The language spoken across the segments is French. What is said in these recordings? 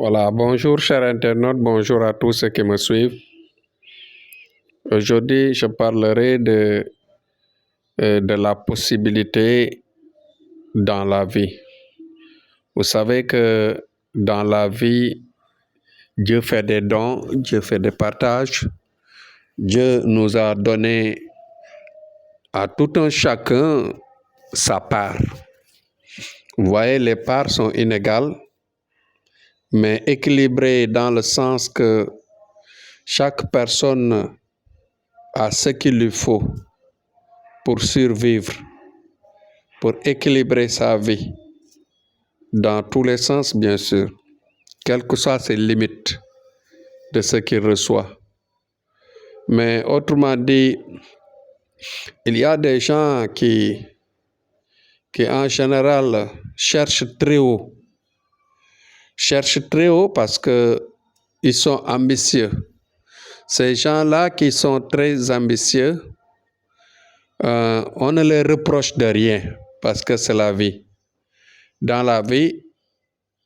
Voilà, bonjour chers internautes, bonjour à tous ceux qui me suivent. Aujourd'hui, je parlerai de la possibilité dans la vie. Vous savez que dans la vie, Dieu fait des dons, Dieu fait des partages. Dieu nous a donné à tout un chacun sa part. Vous voyez, les parts sont inégales, mais équilibrées dans le sens que chaque personne a ce qu'il lui faut pour survivre, pour équilibrer sa vie, dans tous les sens bien sûr, quelles que soient ses limites de ce qu'il reçoit. Mais autrement dit, il y a des gens qui en général cherchent très haut parce qu'ils sont ambitieux. Ces gens-là qui sont très ambitieux, on ne les reproche de rien parce que c'est la vie. Dans la vie,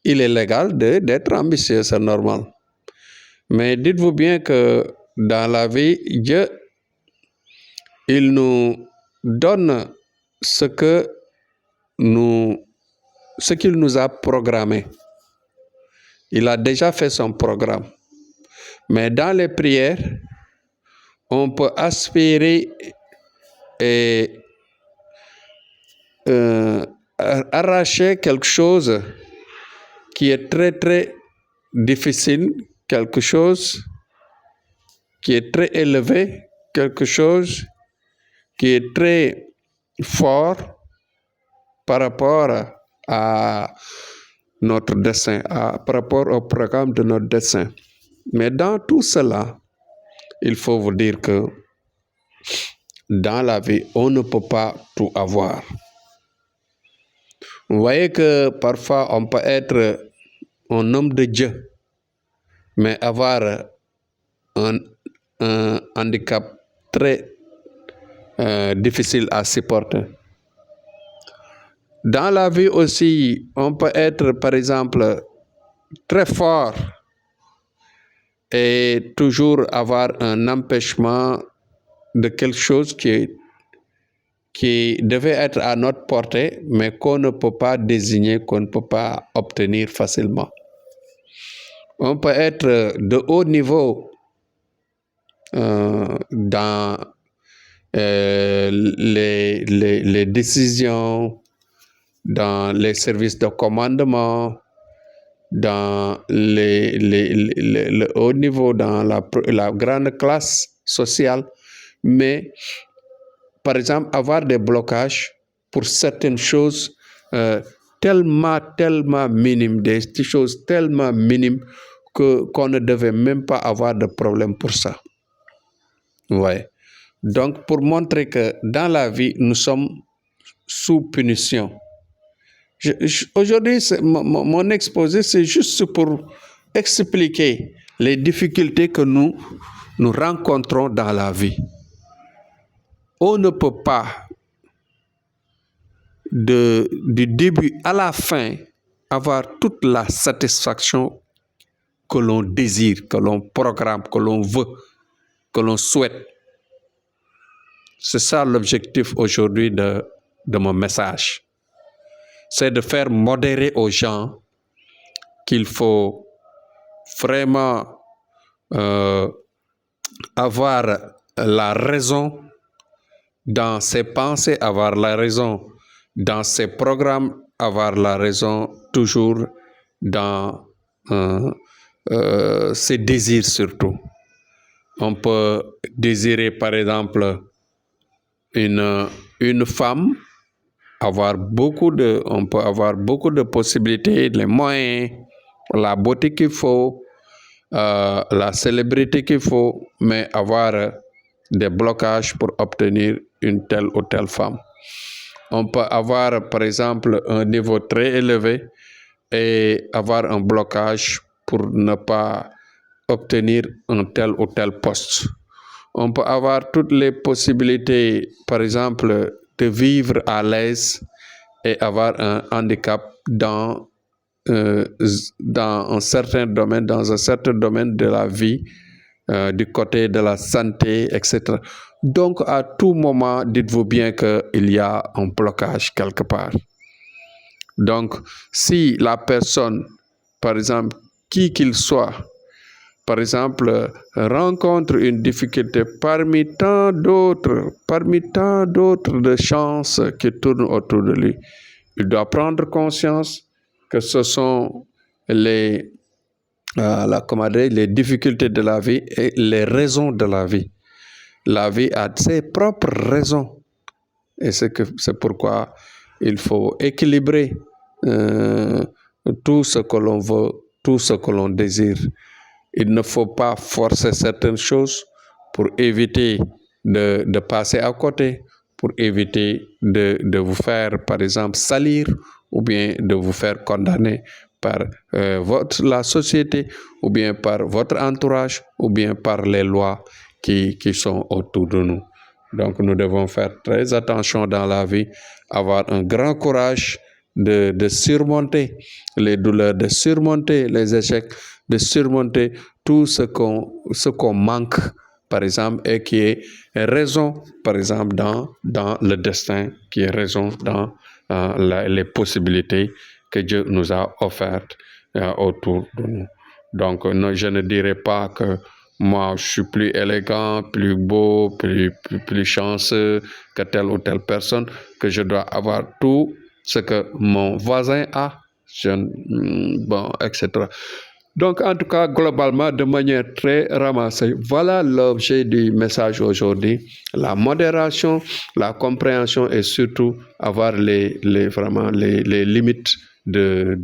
il est légal d'être ambitieux, c'est normal. Mais dites-vous bien que dans la vie, Dieu, il nous donne ce qu'il nous a programmé. Il a déjà fait son programme. Mais dans les prières, on peut aspirer et arracher quelque chose qui est très très difficile, quelque chose qui est très élevé, quelque chose qui est très fort par rapport à notre dessein, par rapport au programme de notre dessein. Mais dans tout cela, il faut vous dire que dans la vie, on ne peut pas tout avoir. Vous voyez que parfois on peut être un homme de Dieu, mais avoir un handicap très difficile à supporter. Dans la vie aussi, on peut être par exemple très fort et toujours avoir un empêchement de quelque chose qui devait être à notre portée, mais qu'on ne peut pas désigner, qu'on ne peut pas obtenir facilement. On peut être de haut niveau dans les décisions, dans les services de commandement, dans le haut niveau, dans la grande classe sociale, mais par exemple avoir des blocages pour certaines choses tellement minimes, des choses tellement minimes qu'on ne devait même pas avoir de problème pour ça. Ouais. Donc pour montrer que dans la vie, nous sommes sous punition. Aujourd'hui, mon exposé, c'est juste pour expliquer les difficultés que nous rencontrons dans la vie. On ne peut pas, du début à la fin, avoir toute la satisfaction que l'on désire, que l'on programme, que l'on veut, que l'on souhaite. C'est ça l'objectif aujourd'hui de mon message. C'est de faire modérer aux gens qu'il faut vraiment avoir la raison dans ses pensées, avoir la raison dans ses programmes, avoir la raison toujours dans ses désirs surtout. On peut désirer par exemple une femme, on peut avoir beaucoup de possibilités, les moyens, la beauté qu'il faut, la célébrité qu'il faut, mais avoir des blocages pour obtenir une telle ou telle femme. On peut avoir par exemple un niveau très élevé et avoir un blocage pour ne pas obtenir un tel ou tel poste. On peut avoir toutes les possibilités, par exemple, de vivre à l'aise et avoir un handicap dans dans un certain domaine de la vie, du côté de la santé, etc. Donc, à tout moment, dites-vous bien qu'il y a un blocage quelque part. Donc, si la personne, par exemple, qui qu'il soit, par exemple, rencontre une difficulté parmi tant d'autres de chances qui tournent autour de lui, il doit prendre conscience que ce sont les difficultés de la vie et les raisons de la vie. La vie a ses propres raisons. Et c'est pourquoi il faut équilibrer tout ce que l'on veut, tout ce que l'on désire. Il ne faut pas forcer certaines choses pour éviter de passer à côté, pour éviter de vous faire, par exemple, salir ou bien de vous faire condamner par la société ou bien par votre entourage ou bien par les lois qui sont autour de nous. Donc nous devons faire très attention dans la vie, avoir un grand courage de surmonter les douleurs, de surmonter les échecs, de surmonter tout ce qu'on manque, par exemple, et qui est raison, par exemple, dans le destin, qui est raison dans les possibilités que Dieu nous a offertes autour de nous. Donc, je ne dirais pas que moi, je suis plus élégant, plus beau, plus chanceux que telle ou telle personne, que je dois avoir tout ce que mon voisin a, etc. Donc, en tout cas, globalement, de manière très ramassée, voilà l'objet du message aujourd'hui. La modération, la compréhension et surtout avoir les limites de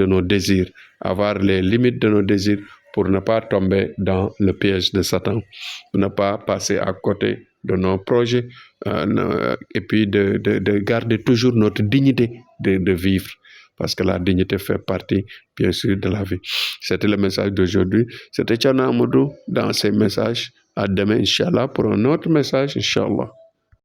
nos désirs. Avoir les limites de nos désirs pour ne pas tomber dans le piège de Satan, pour ne pas passer à côté de nos projets et puis de garder toujours notre dignité de vivre. Parce que la dignité fait partie, bien sûr, de la vie. C'était le message d'aujourd'hui. C'était Thierno Amadou dans ces messages. À demain, Inch'Allah, pour un autre message, Inch'Allah.